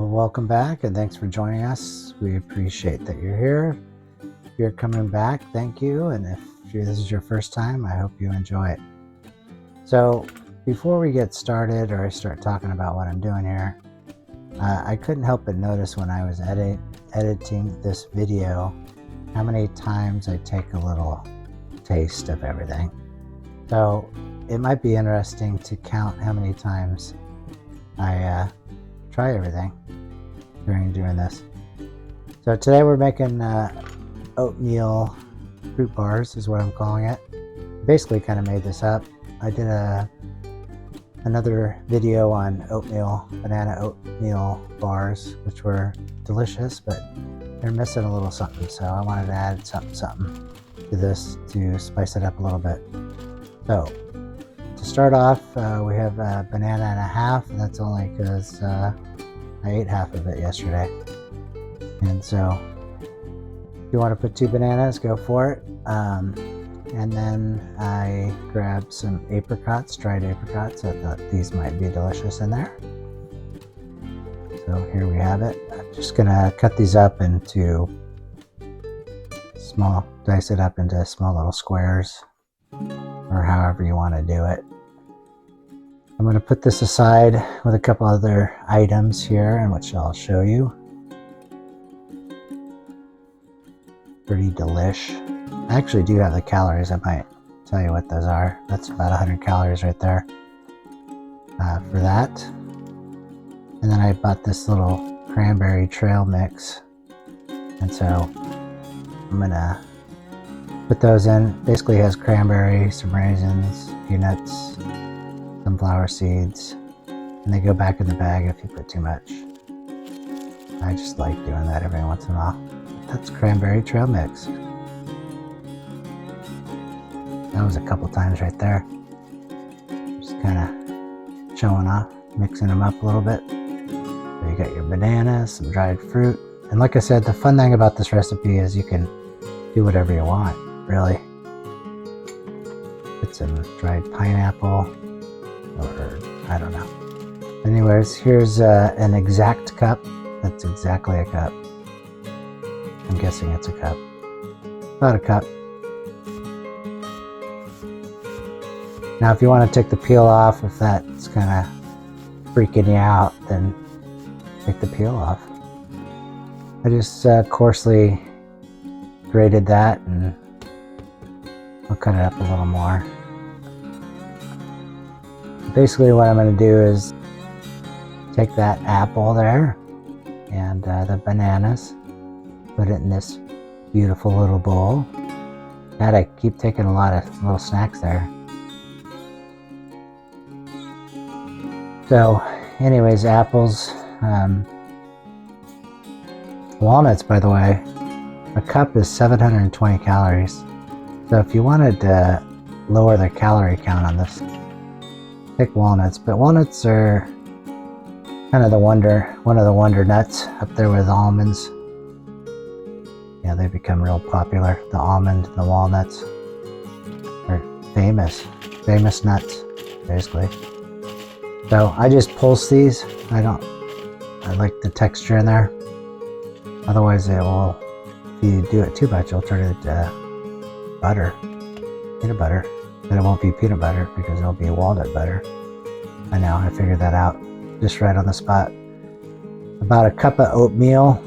Welcome back and thanks for joining us. We appreciate that you're here. If you're coming back, thank you. And if this is your first time, I hope you enjoy it. So before we get started or I start talking about what I'm doing here, I couldn't help but notice when I was editing this video how many times I take a little taste of everything. So it might be interesting to count how many times I try everything during doing this. So today we're making oatmeal fruit bars is what I'm calling it. Basically kind of made this up. I did another video on banana oatmeal bars, which were delicious, but they're missing a little something. So I wanted to add something to this to spice it up a little bit. So to start off, we have a banana and a half, and that's only because I ate half of it yesterday. And so if you want to put 2 bananas, go for it. And then I grabbed some apricots, dried apricots. I thought these might be delicious in there. So here we have it. I'm just gonna cut these up into dice it up into small little squares, or however you want to do it. I'm going to put this aside with a couple other items here, and which I'll show you. Pretty delish. I actually do have the calories. I might tell you what those are. That's about 100 calories right there for that. And then I bought this little cranberry trail mix, and so I'm going to put those in. Basically has cranberry, some raisins, peanuts, sunflower seeds, and they go back in the bag if you put too much. I just like doing that every once in a while. That's cranberry trail mix. That was a couple times right there. Just kind of showing off, mixing them up a little bit. So you got your bananas, some dried fruit. And like I said, the fun thing about this recipe is you can do whatever you want, really. Put some dried pineapple, or I don't know. Anyways, here's an exact cup. That's exactly a cup. I'm guessing it's a cup. About a cup. Now if you want to take the peel off, if that's kind of freaking you out, then take the peel off. I just coarsely grated that, and I'll cut it up a little more. Basically what I'm going to do is take that apple there and the bananas, put it in this beautiful little bowl. God, I keep taking a lot of little snacks there. So anyways, apples, walnuts, by the way, a cup is 720 calories. So if you wanted to lower the calorie count on this, take walnuts. But walnuts are kind of one of the wonder nuts up there with almonds. Yeah, they become real popular. The almond, the walnuts are famous nuts, basically. So I just pulse these. I like the texture in there. Otherwise it will, if you do it too much, it'll turn it into butter, peanut butter. Then it won't be peanut butter because it'll be walnut butter. I know, I figured that out just right on the spot. About a cup of oatmeal.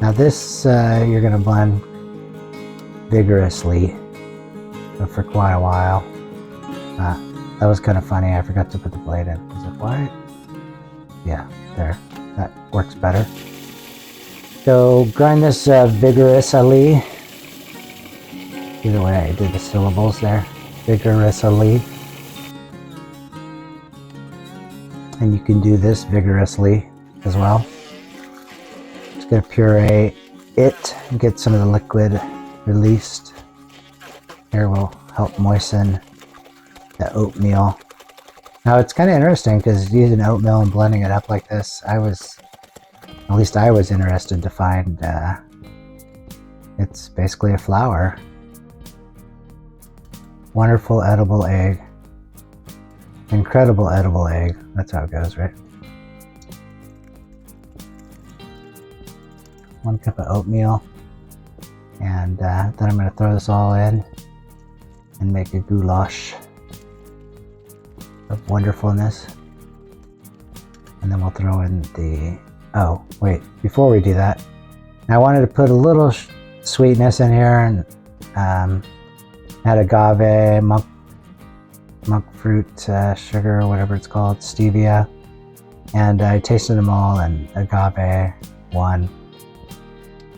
Now this you're going to blend vigorously for quite a while. That was kind of funny. I forgot to put the blade in. Was it white? Yeah, there. That works better. So grind this vigorously. Either way, I did the syllables there. Vigorously. And you can do this vigorously as well. Just gonna puree it and get some of the liquid released. Here will help moisten the oatmeal. Now it's kind of interesting because using oatmeal and blending it up like this, I was interested to find it's basically a flour. Wonderful edible egg. Incredible edible egg. That's how it goes, right? 1 cup of oatmeal. And then I'm going to throw this all in and make a goulash of wonderfulness. And then we'll throw in the, oh wait, before we do that, I wanted to put a little sweetness in here, and add agave, monk fruit sugar, whatever it's called, stevia. And I tasted them all, and agave won.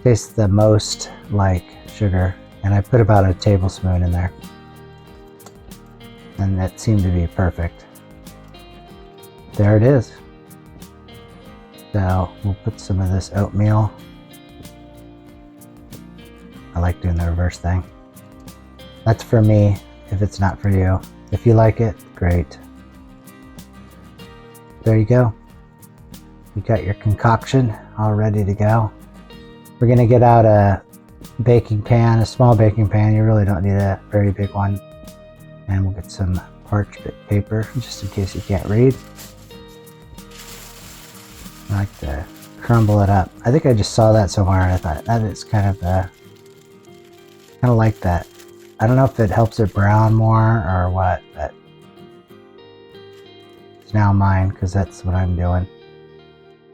Tastes the most like sugar, and I put about a tablespoon in there. And that seemed to be perfect. There it is. So we'll put some of this oatmeal. I like doing the reverse thing. That's for me, if it's not for you. If you like it, great. There you go. You got your concoction all ready to go. We're gonna get out a baking pan, a small baking pan. You really don't need a very big one. And we'll get some parchment paper, just in case you can't read. I like to crumble it up. I think I just saw that somewhere, and I thought that is kind of like that. I don't know if it helps it brown more or what, but it's now mine because that's what I'm doing.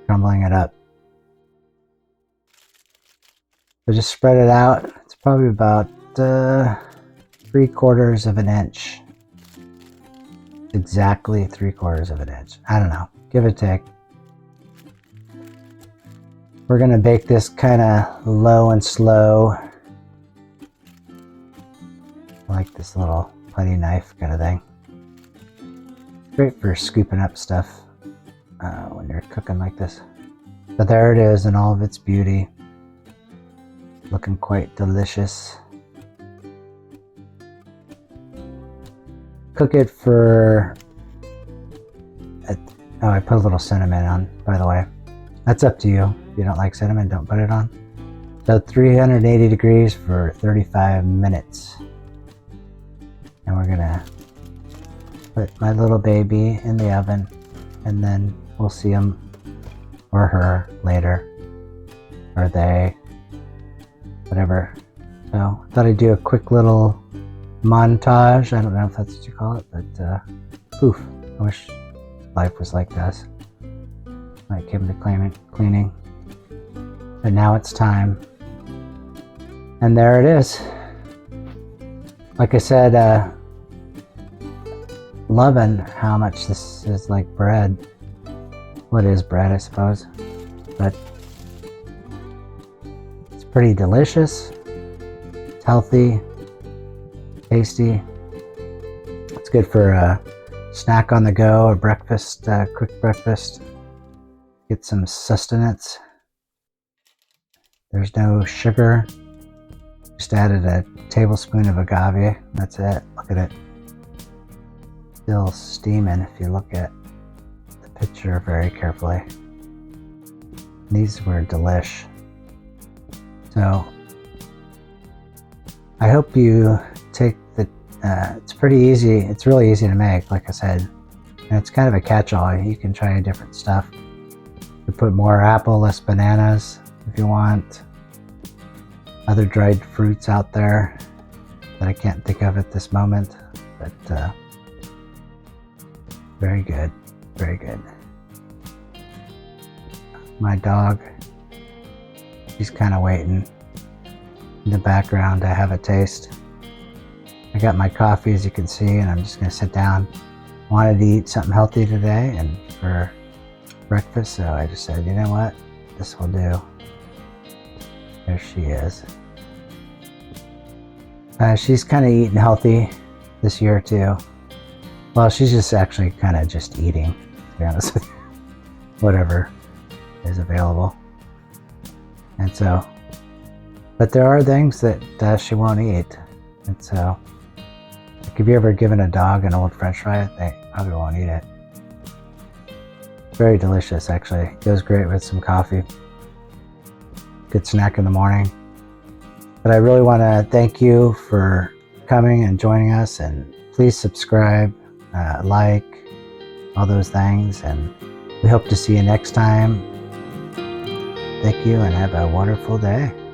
Crumbling it up. So just spread it out. It's probably about 3/4 of an inch. Exactly 3/4 of an inch. I don't know. Give or take. We're gonna bake this kind of low and slow. I like this little putty knife kind of thing. Great for scooping up stuff when you're cooking like this. But there it is in all of its beauty. Looking quite delicious. Cook it for, oh, I put a little cinnamon on, by the way. That's up to you. If you don't like cinnamon, don't put it on. So 380 degrees for 35 minutes. And we're gonna put my little baby in the oven, and then we'll see him or her later, or they, whatever. So I thought I'd do a quick little montage. I don't know if that's what you call it, but poof, I wish life was like this. When it came to cleaning. But now it's time. And there it is. Like I said, loving how much this is like bread. What is bread, I suppose. But it's pretty delicious. It's healthy. Tasty. It's good for a snack on the go, a breakfast, quick breakfast. Get some sustenance. There's no sugar. Just added a tablespoon of agave. That's it. Look at it. Still steaming if you look at the picture very carefully. These were delish. So I hope you take the, it's pretty easy. It's really easy to make, like I said. And it's kind of a catch-all. You can try different stuff. You put more apple, less bananas if you want. Other dried fruits out there that I can't think of at this moment, but very good, very good. My dog, she's kind of waiting in the background to have a taste. I got my coffee, as you can see, and I'm just going to sit down. Wanted to eat something healthy today and for breakfast, so I just said, you know what, this will do. There she is. She's kind of eating healthy this year too. Well, she's just actually kind of just eating, to be honest with you. Whatever is available. And so, but there are things that she won't eat. And so, like if you ever given a dog an old French fry, they probably won't eat it. Very delicious, actually. Goes great with some coffee. Good snack in the morning. But I really want to thank you for coming and joining us, and please subscribe, like, all those things, and we hope to see you next time. Thank you and have a wonderful day.